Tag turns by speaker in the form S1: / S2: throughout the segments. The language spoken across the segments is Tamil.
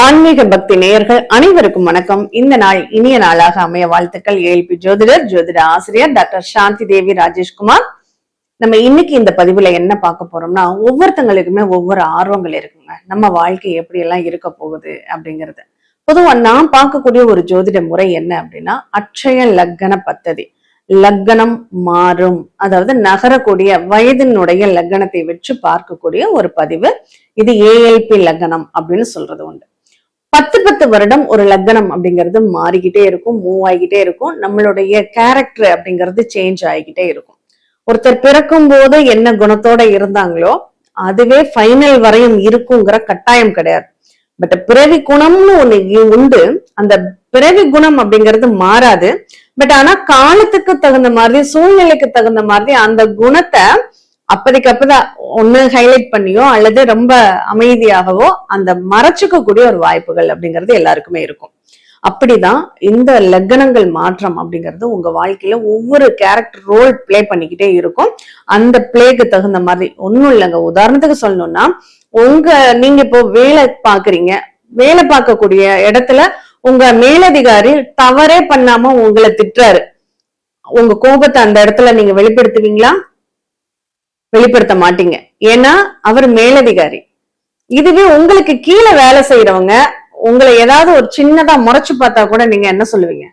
S1: ஆன்மீக பக்தி நேயர்கள் அனைவருக்கும் வணக்கம். இந்த நாள் இனிய நாளாக அமைய வாழ்த்துக்கள். ஏஎல்பி ஜோதிடர், ஜோதிட ஆசிரியர் டாக்டர் சாந்தி தேவி ராஜேஷ்குமார். நம்ம இன்னைக்கு இந்த பதிவுல என்ன பார்க்க போறோம்னா, ஒவ்வொருத்தங்களுக்குமே ஒவ்வொரு ஆர்வங்கள் இருக்குங்க. நம்ம வாழ்க்கை எப்படி எல்லாம் இருக்க போகுது அப்படிங்கிறது. பொதுவா நான் பார்க்கக்கூடிய ஒரு ஜோதிட முறை என்ன அப்படின்னா, அட்சய லக்ன பத்ததி. லக்னம் மாறும், அதாவது நகரக்கூடிய வயதினுடைய லக்னத்தை வச்சு பார்க்கக்கூடிய ஒரு பதிவு. இது ஏஎல்பி லக்னம் அப்படின்னு சொல்றது உண்டு. 10 வருடம் ஒரு லக்னம் அப்படிங்கிறது மாறிக்கிட்டே இருக்கும், மூவ் ஆகிக்கிட்டே இருக்கும். நம்மளுடைய கேரக்டர் அப்படிங்கிறது சேஞ்ச் ஆகிக்கிட்டே இருக்கும். ஒருத்தர் பிறக்கும் போது என்ன குணத்தோட இருந்தாங்களோ அதுவே ஃபைனல் வரையும் இருக்குங்கிற கட்டாயம் கிடையாது. பட் பிறவி குணம்னு ஒண்ணு உண்டு. அந்த பிறவி குணம் அப்படிங்கிறது மாறாது. பட் ஆனா காலத்துக்கு தகுந்த மாதிரி, சூழ்நிலைக்கு தகுந்த மாதிரி அந்த குணத்தை அப்பதைக்கு அப்பதான் ஒண்ணு ஹைலைட் பண்ணியோ அல்லது ரொம்ப அமைதியாகவோ அந்த மறைச்சுக்கக்கூடிய ஒரு வாய்ப்புகள் அப்படிங்கிறது எல்லாருக்குமே இருக்கும். அப்படிதான் இந்த லக்னங்கள் மாற்றம் அப்படிங்கிறது உங்க வாழ்க்கையில ஒவ்வொரு கேரக்டர் ரோல் பிளே பண்ணிக்கிட்டே இருக்கும். அந்த பிளேக்கு தகுந்த மாதிரி ஒன்னும் இல்லைங்க. உதாரணத்துக்கு சொல்லணும்னா, நீங்க இப்போ வேலை பாக்குறீங்க, வேலை பார்க்கக்கூடிய இடத்துல உங்க மேலதிகாரி தவறே பண்ணாம உங்களை திட்டுறாரு. உங்க கோபத்தை அந்த இடத்துல நீங்க வெளிப்படுத்துவீங்களா? வெளிப்படுத்த மாட்டீங்க. ஏன்னா அவர் மேலதிகாரி. இதுவே உங்களுக்கு கீழே வேலை செய்யறவங்க உங்களை ஏதாவது ஒரு சின்னதா முறைச்சு பார்த்தா கூட நீங்க என்ன சொல்லுவீங்க?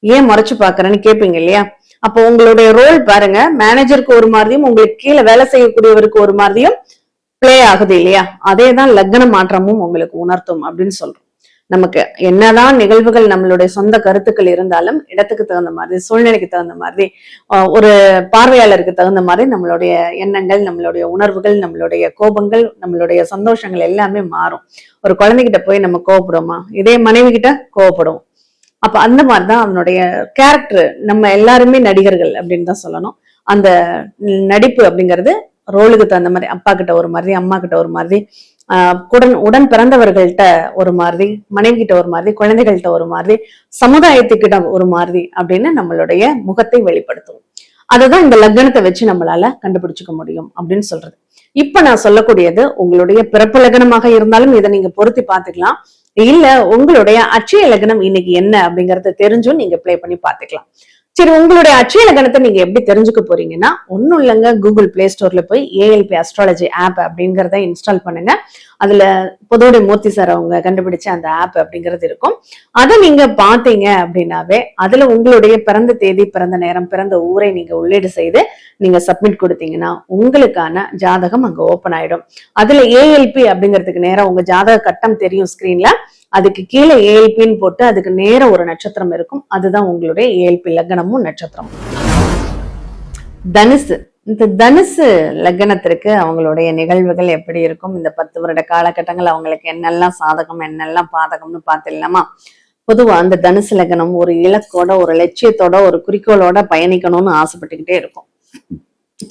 S1: ஏன் முறைச்சு பாக்குறேன்னு கேட்பீங்க இல்லையா? அப்போ உங்களுடைய ரோல் பாருங்க, மேனேஜருக்கு ஒரு மாதிரியும் உங்களுக்கு கீழே வேலை செய்யக்கூடியவருக்கு ஒரு மாதிரியும் பிளே ஆகுது இல்லையா? அதேதான் லக்ன மாற்றமும் உங்களுக்கு உணர்த்தும் அப்படின்னு சொல்றோம். நமக்கு என்னதான் நிகழ்வுகள் நம்மளுடைய சொந்த கருத்துக்கள் இருந்தாலும் இடத்துக்கு தகுந்த மாதிரி, சூழ்நிலைக்கு தகுந்த மாதிரி, ஒரு பார்வையாளருக்கு தகுந்த மாதிரி நம்மளுடைய எண்ணங்கள், நம்மளுடைய உணர்வுகள், நம்மளுடைய கோபங்கள், நம்மளுடைய சந்தோஷங்கள் எல்லாமே மாறும். ஒரு குழந்தைகிட்ட போய் நம்ம கோவப்படுவோமா? இதே மனைவி கிட்ட கோவப்படுவோம். அப்ப அந்த மாதிரிதான் அவனுடைய கேரக்டர். நம்ம எல்லாருமே நடிகர்கள் அப்படின்னு தான் சொல்லணும். அந்த நடிப்பு அப்படிங்கிறது ரோலுக்கு தகுந்த மாதிரி, அப்பா கிட்ட ஒரு மாதிரி, அம்மா கிட்ட ஒரு மாதிரி, உடன் பிறந்தவர்கள்ட்ட ஒரு மாதிரி, மனைவி கிட்ட ஒரு மாதிரி, குழந்தைகள்கிட்ட ஒரு மாதிரி, சமுதாயத்துக்கிட்ட ஒரு மாதிரி அப்படின்னு நம்மளுடைய முகத்தை வெளிப்படுத்தும். அததான் இந்த லக்னத்தை வச்சு நம்மளால கண்டுபிடிச்சுக்க முடியும் அப்படின்னு சொல்றது. இப்ப நான் சொல்லக்கூடியது உங்களுடைய பிறப்பு லக்னமாக இருந்தாலும் இதை நீங்க பொருத்தி பாத்துக்கலாம். இல்ல உங்களுடைய அட்சய லக்னம் இன்னைக்கு என்ன அப்படிங்கறத தெரிஞ்சும் நீங்க பிளே பண்ணி பாத்துக்கலாம். சரி, உங்களுடைய அட்சய லக்னத்தை நீங்க எப்படி தெரிஞ்சுக்க போறீங்கன்னா, ஒன்னும் இல்லைங்க, கூகுள் பிளே ஸ்டோர்ல போய் ஏஎல்பி அஸ்ட்ராலஜி ஆப் அப்படிங்கிறத இன்ஸ்டால் பண்ணுங்க. அதுல புதோடி மூர்த்தி சார் அவங்க கண்டுபிடிச்ச அந்த ஆப் அப்படிங்கிறது இருக்கும். அதை நீங்க பாத்தீங்க அப்படின்னாவே அதுல உங்களுடைய பிறந்த தேதி, பிறந்த நேரம், பிறந்த ஊரை நீங்க உள்ளீடு செய்து நீங்க சப்மிட் கொடுத்தீங்கன்னா உங்களுக்கான ஜாதகம் அங்க ஓபன் ஆயிடும். அதுல ஏஎல்பி அப்படிங்கிறதுக்கு நேரம் உங்க ஜாதக கட்டம் தெரியும் ஸ்கிரீன்ல. அதுக்கு கீழே ஏஎல்பின்னு போட்டு அதுக்கு நேர ஒரு நட்சத்திரம் இருக்கும். அதுதான் உங்களுடைய ஏஎல்பி லக்னமும் நட்சத்திரமும். தனுசு. இந்த தனுசு லக்னத்திற்கு அவங்களுடைய நிகழ்வுகள் எப்படி இருக்கும்? இந்த 10 வருட காலகட்டங்கள் அவங்களுக்கு என்னெல்லாம் சாதகம், என்னெல்லாம் பாதகம்னு பார்த்துடலாமா? பொதுவா அந்த தனுசு லக்னம் ஒரு இலக்கோட, ஒரு லட்சியத்தோட, ஒரு குறிக்கோளோட பயணிக்கணும்னு ஆசைப்பட்டுக்கிட்டே இருக்கும்.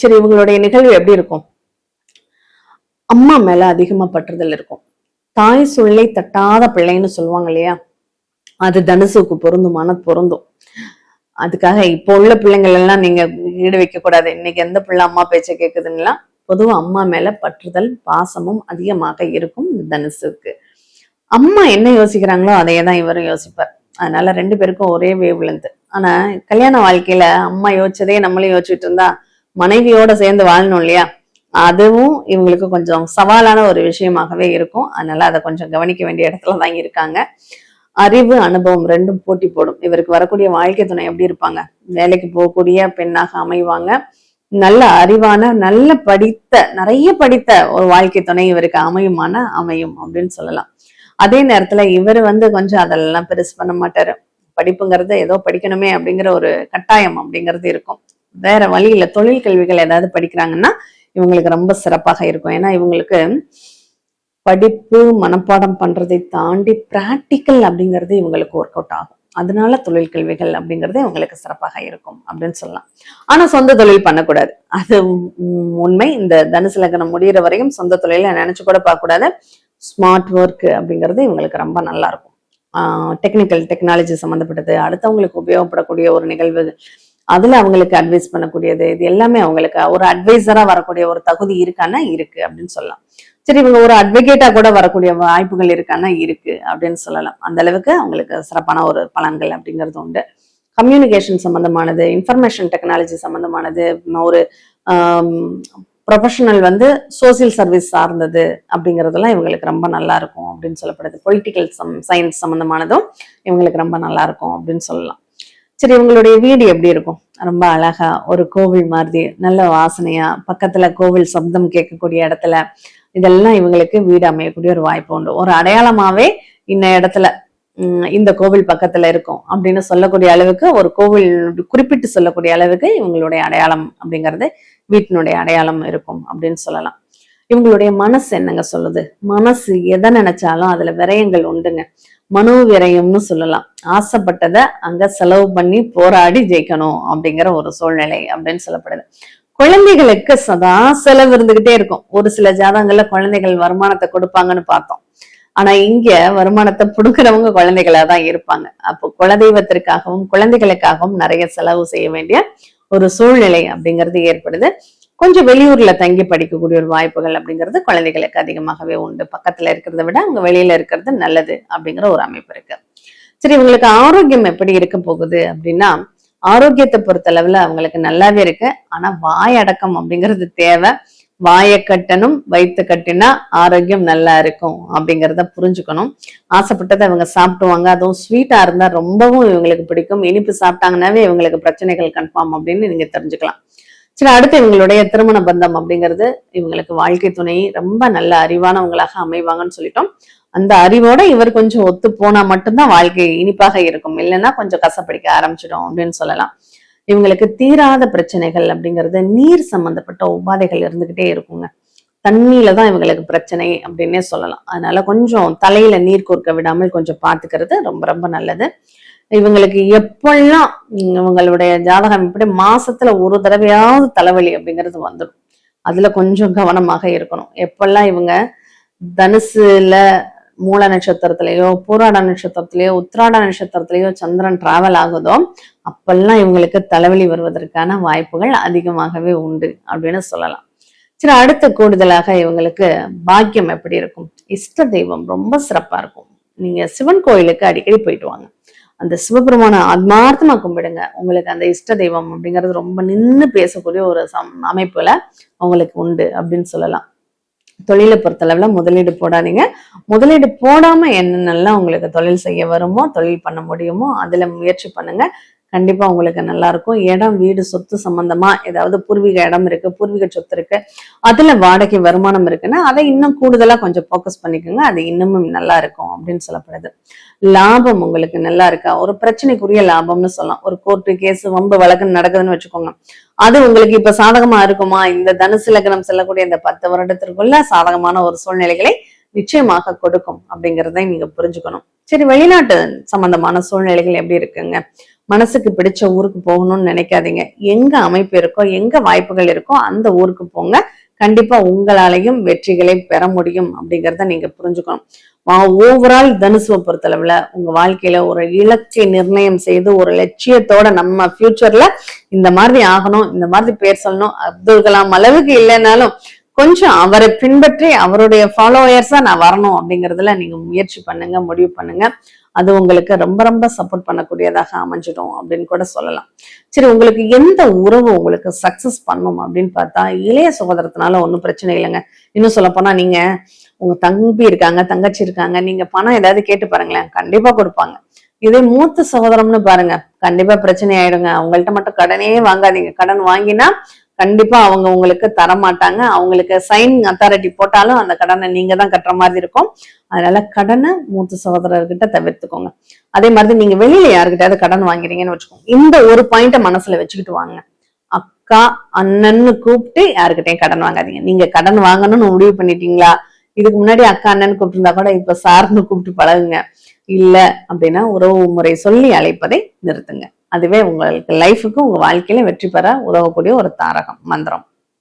S1: சரி, இவங்களுடைய நிகழ்வு எப்படி இருக்கும்? அம்மா மேல அதிகமா பற்றுதல் இருக்கும். தாய் சொல்லை தட்டாத பிள்ளைன்னு சொல்லுவாங்க இல்லையா? அது தனுசுக்கு பொருந்துமான பொருந்தும். அதுக்காக இப்போ உள்ள பிள்ளைங்கள் எல்லாம் நீங்க ஈடு வைக்க கூடாது. இன்னைக்கு எந்த பிள்ளை அம்மா பேச்சை கேக்குதுன்னா, பொதுவா அம்மா மேல பற்றுதல், பாசமும் அதிகமாக இருக்கும் இந்த தனுசுக்கு. அம்மா என்ன யோசிக்கிறாங்களோ அதையேதான் இவரும் யோசிப்பார். அதனால 2 பேருக்கும் ஒரே வேவ் லென்த். ஆனா கல்யாண வாழ்க்கையில அம்மா யோசிச்சதே நம்மளும் யோசிச்சுட்டு இருந்தா மனைவியோட சேர்ந்து வாழணும் இல்லையா? அதுவும் இவங்களுக்கு கொஞ்சம் சவாலான ஒரு விஷயமாகவே இருக்கும். அதனால அதை கொஞ்சம் கவனிக்க வேண்டிய இடத்துலதான் இருக்காங்க. அறிவு, அனுபவம் 2ம் போட்டி போடும். இவருக்கு வரக்கூடிய வாழ்க்கை துணை எப்படி இருப்பாங்க? வேலைக்கு போகக்கூடிய பெண்ணாக அமைவாங்க. நல்ல அறிவான, நல்ல படித்த, நிறைய படித்த ஒரு வாழ்க்கை துணை இவருக்கு அமையும் அப்படின்னு சொல்லலாம். அதே நேரத்துல இவர் கொஞ்சம் அதெல்லாம் பெருசு பண்ண மாட்டாரு. படிப்புங்கிறது ஏதோ படிக்கணுமே அப்படிங்கிற ஒரு கட்டாயம் அப்படிங்கிறது இருக்கும். வேற வழி இல்ல. தொழில் கல்விகள் ஏதாவது படிக்கிறாங்கன்னா இவங்களுக்கு ரொம்ப சிறப்பாக இருக்கும். ஏன்னா இவங்களுக்கு படிப்பு, மனப்பாடம் பண்றதை தாண்டி பிராக்டிக்கல் அப்படிங்கிறது இவங்களுக்கு ஒர்க் அவுட் ஆகும். அதனால தொழில் கல்விகள் அப்படிங்கிறது இவங்களுக்கு சிறப்பாக இருக்கும் அப்படின்னு சொல்லலாம். ஆனா சொந்த தொழில் பண்ணக்கூடாது, அது உண்மை. இந்த தனுசு லக்னம் முடிகிற வரையும் சொந்த தொழில நினைச்சு கூட பார்க்க கூடாது. ஸ்மார்ட் ஒர்க் அப்படிங்கிறது இவங்களுக்கு ரொம்ப நல்லா இருக்கும். டெக்னாலஜி சம்மந்தப்பட்டது, அடுத்தவங்களுக்கு உபயோகப்படக்கூடிய ஒரு நிகழ்வு, அதுல அவங்களுக்கு அட்வைஸ் பண்ணக்கூடியது, இது எல்லாமே அவங்களுக்கு ஒரு அட்வைசரா வரக்கூடிய ஒரு தகுதி இருக்கான்னா இருக்கு அப்படின்னு சொல்லலாம். சரி, இவங்க ஒரு அட்வொகேட்டா கூட வரக்கூடிய வாய்ப்புகள் இருக்கான்னா இருக்கு அப்படின்னு சொல்லலாம். அந்த அளவுக்கு அவங்களுக்கு சிறப்பான ஒரு பலன்கள் அப்படிங்கிறது உண்டு. கம்யூனிகேஷன் சம்பந்தமானது, இன்ஃபர்மேஷன் டெக்னாலஜி சம்பந்தமானது, ஒரு ப்ரொஃபஷனல் சோசியல் சர்வீஸ் சார்ந்தது அப்படிங்கிறதெல்லாம் இவங்களுக்கு ரொம்ப நல்லா இருக்கும் அப்படின்னு சொல்லப்படுது. பொலிட்டிக்கல் சயின்ஸ் சம்பந்தமானதும் இவங்களுக்கு ரொம்ப நல்லா இருக்கும் அப்படின்னு சொல்லலாம். சரி, இவங்களுடைய வீடு எப்படி இருக்கும்? ரொம்ப அழகா ஒரு கோவில் மாதிரி நல்ல வாசனையா, பக்கத்துல கோவில் சப்தம் கேட்கக்கூடிய இடத்துல இதெல்லாம் இவங்களுக்கு வீடு அமையக்கூடிய ஒரு வாய்ப்பு உண்டு. ஒரு அடையாளமாவே இந்த இடத்துல இந்த கோவில் பக்கத்துல இருக்கும் அப்படின்னு சொல்லக்கூடிய அளவுக்கு, ஒரு கோவில் குறிப்பிட்டு சொல்லக்கூடிய அளவுக்கு இவங்களுடைய அடையாளம் அப்படிங்கிறது வீட்டினுடைய அடையாளம் இருக்கும் அப்படின்னு சொல்லலாம். இவங்களுடைய மனசு என்னங்க சொல்லுது? மனசு எதை நினைச்சாலும் அதுல விரயங்கள் உண்டுங்க. மனோ விரயம்னு சொல்லலாம். ஆசைப்பட்டதை அங்க செலவு பண்ணி போராடி ஜெயிக்கணும் அப்படிங்கிற ஒரு சூழ்நிலை அப்படின்னு சொல்லப்படுது. குழந்தைகளுக்கு சதா செலவு இருந்துகிட்டே இருக்கும். ஒரு சில ஜாதகங்கள்ல குழந்தைகள் வருமானத்தை கொடுப்பாங்கன்னு பார்த்தோம். ஆனா இங்க வருமானத்தை புடுக்கிறவங்க குழந்தைகளா தான் இருப்பாங்க. அப்போ குலதெய்வத்திற்காகவும் குழந்தைகளுக்காகவும் நிறைய செலவு செய்ய வேண்டிய ஒரு சூழ்நிலை அப்படிங்கிறது ஏற்படுது. கொஞ்சம் வெளியூர்ல தங்கி படிக்கக்கூடிய ஒரு வாய்ப்புகள் அப்படிங்கிறது குழந்தைகளுக்கு அதிகமாகவே உண்டு. பக்கத்துல இருக்கிறத விட அவங்க வெளியில இருக்கிறது நல்லது அப்படிங்கிற ஒரு அமைப்பு இருக்கு. சரி, இவங்களுக்கு ஆரோக்கியம் எப்படி இருக்க போகுது அப்படின்னா, ஆரோக்கியத்தை பொறுத்தளவுல அவங்களுக்கு நல்லாவே இருக்கு. ஆனா வாய் அடக்கம் அப்படிங்கிறது தேவை. வாயை கட்டணும், வயிற்று கட்டினா ஆரோக்கியம் நல்லா இருக்கும் அப்படிங்கிறத புரிஞ்சுக்கணும். ஆசைப்பட்டதை அவங்க சாப்பிடுவாங்க. அதுவும் ஸ்வீட்டா இருந்தா ரொம்பவும் இவங்களுக்கு பிடிக்கும். இனிப்பு சாப்பிட்டாங்கன்னாவே இவங்களுக்கு பிரச்சனைகள் கன்ஃபார்ம் அப்படின்னு நீங்க தெரிஞ்சுக்கலாம். சரி, அடுத்து இவங்களுடைய திருமண பந்தம் அப்படிங்கிறது இவங்களுக்கு வாழ்க்கை துணை ரொம்ப நல்ல அறிவானவங்களாக அமைவாங்கன்னு சொல்லிட்டோம். அந்த அறிவோட இவர் கொஞ்சம் ஒத்து போனா மட்டும்தான் வாழ்க்கை இனிப்பாக இருக்கும். இல்லைன்னா கொஞ்சம் கசப்படிக்க ஆரம்பிச்சிடும் அப்படின்னு சொல்லலாம். இவங்களுக்கு தீராத பிரச்சனைகள் அப்படிங்கிறது நீர் சம்பந்தப்பட்ட உபாதைகள் இருந்துகிட்டே இருக்குங்க. தண்ணியில தான் இவங்களுக்கு பிரச்சனை அப்படின்னே சொல்லலாம். அதனால கொஞ்சம் தலையில நீர் கோர்க்க விடாமல் கொஞ்சம் பார்த்துக்கிறது ரொம்ப ரொம்ப நல்லது. இவங்களுக்கு எப்பெல்லாம் இவங்களுடைய ஜாதகம் இப்படி மாசத்துல ஒரு தடவையாவது தலைவலி அப்படிங்கிறது வந்துடும். அதுல கொஞ்சம் கவனமாக இருக்கணும். எப்பெல்லாம் இவங்க தனுசுல மூல நட்சத்திரத்திலேயோ, பூராட நட்சத்திரத்திலேயோ, உத்திராட நட்சத்திரத்திலேயோ சந்திரன் டிராவல் ஆகுதோ அப்பெல்லாம் இவங்களுக்கு தலைவலி வருவதற்கான வாய்ப்புகள் அதிகமாகவே உண்டு அப்படின்னு சொல்லலாம். சரி, அடுத்த கூடுதலாக இவங்களுக்கு பாக்கியம் எப்படி இருக்கும்? இஷ்ட தெய்வம் ரொம்ப சிறப்பா இருக்கும். நீங்க சிவன் கோயிலுக்கு அடிக்கடி போயிட்டு வாங்க. அந்த சிவபெருமான ஆத்மார்த்தமா கும்பிடுங்க. உங்களுக்கு அந்த இஷ்ட தெய்வம் அப்படிங்கிறது ரொம்ப நின்று பேசக்கூடிய ஒரு அமைப்புல உங்களுக்கு உண்டு அப்படின்னு சொல்லலாம். தொழிலை பொறுத்தளவுல முதலீடு போடாதீங்க. முதலீடு போடாம என்னென்னலாம் உங்களுக்கு தொழில் செய்ய வருமோ, தொழில் பண்ண முடியுமோ அதுல முயற்சி பண்ணுங்க. கண்டிப்பா உங்களுக்கு நல்லா இருக்கும். இடம், வீடு, சொத்து சம்பந்தமா ஏதாவது பூர்வீக இடம் இருக்கு, பூர்வீக சொத்து இருக்கு, அதுல வாடகை வருமானம் இருக்குன்னா அதை இன்னும் கூடுதலா கொஞ்சம் போக்கஸ் பண்ணிக்கோங்க. அது இன்னமும் நல்லா இருக்கும் அப்படின்னு சொல்லப்படுது. லாபம் உங்களுக்கு நல்லா இருக்கா? ஒரு பிரச்சனைக்குரிய லாபம்னு சொல்லலாம். ஒரு கோர்ட்டு கேஸ், வம்பு வழக்குன்னு நடக்குதுன்னு வச்சுக்கோங்க. அது உங்களுக்கு இப்ப சாதகமா இருக்குமா? இந்த தனுசு லக்னம் செல்லக்கூடிய இந்த 10 வருடத்திற்குள்ள சாதகமான ஒரு சூழ்நிலைகளை நிச்சயமாக கொடுக்கும் அப்படிங்கிறத நீங்க புரிஞ்சுக்கணும். சரி, வெளிநாட்டு சம்பந்தமான சூழ்நிலைகள் எப்படி இருக்குங்க? மனசுக்கு பிடிச்ச ஊருக்கு போகணும்னு நினைக்காதீங்க. எங்க அமைப்பு இருக்கோ, எங்க வாய்ப்புகள் இருக்கோ அந்த ஊருக்கு போங்க. கண்டிப்பா உங்களாலையும் வெற்றிகளை பெற முடியும் அப்படிங்கிறத நீங்க புரிஞ்சுக்கணும். ஓவரால் தனுசுவை பொறுத்தளவுல உங்க வாழ்க்கையில ஒரு இலக்கை நிர்ணயம் செய்து ஒரு லட்சியத்தோட நம்ம ஃபியூச்சர்ல இந்த மாதிரி ஆகணும், இந்த மாதிரி பேர் சொல்லணும், அப்துல் கலாம் அளவுக்கு இல்லைன்னாலும் கொஞ்சம் அவரை பின்பற்றி அவருடைய ஃபாலோயர்ஸா நான் வரணும் அப்படிங்கறதுல நீங்க முயற்சி பண்ணுங்க, முடிவு பண்ணுங்க. அது உங்களுக்கு ரொம்ப ரொம்ப சப்போர்ட் பண்ணக்கூடியதாக அமைஞ்சிடும் அப்படின்னு கூட சொல்லலாம். சரி, உங்களுக்கு எந்த உறவு உங்களுக்கு சக்சஸ் பண்ணும் அப்படின்னு பார்த்தா, இளைய சகோதரத்தினால ஒன்றும் பிரச்சனை இல்லைங்க. இன்னும் சொல்ல போனா, நீங்க உங்க தம்பி இருக்காங்க, தங்கச்சி இருக்காங்க, நீங்க பணம் ஏதாவது கேட்டு பாருங்களேன், கண்டிப்பா கொடுப்பாங்க. இதே மூத்த சகோதரம்னு பாருங்க, கண்டிப்பா பிரச்சனை ஆயிடுங்க. அவங்கள்ட்ட மட்டும் கடனே வாங்காதீங்க. கடன் வாங்கினா கண்டிப்பா அவங்க உங்களுக்கு தர மாட்டாங்க. அவங்களுக்கு சைன் அத்தாரிட்டி போட்டாலும் அந்த கடனை நீங்க தான் கட்டுற மாதிரி இருக்கும். அதனால கடனை மூத்த சகோதரர்கிட்ட தவிர்த்துக்கோங்க. அதே மாதிரி நீங்க வெளியில யாருக்கிட்டாவது கடன் வாங்குறீங்கன்னு வச்சுக்கோங்க, இந்த ஒரு பாயிண்ட மனசுல வச்சுக்கிட்டு வாங்க. அக்கா, அண்ணன்னு கூப்பிட்டு யாருக்கிட்டையும் கடன் வாங்காதீங்க. நீங்க கடன் வாங்கணும்னு முடிவு பண்ணிட்டீங்களா? இதுக்கு முன்னாடி அக்கா அண்ணன்னு கூப்பிட்டு இருந்தா கூட இப்ப சார்னு கூப்பிட்டு பழகுங்க. இல்ல அப்படின்னா உறவு முறை சொல்லி அழைப்பதை நிறுத்துங்க. அதுவே உங்களுக்கு லைஃபுக்கு, உங்க வாழ்க்கையில வெற்றி பெற உதவக்கூடிய ஒரு தாரகம் மந்திரம்.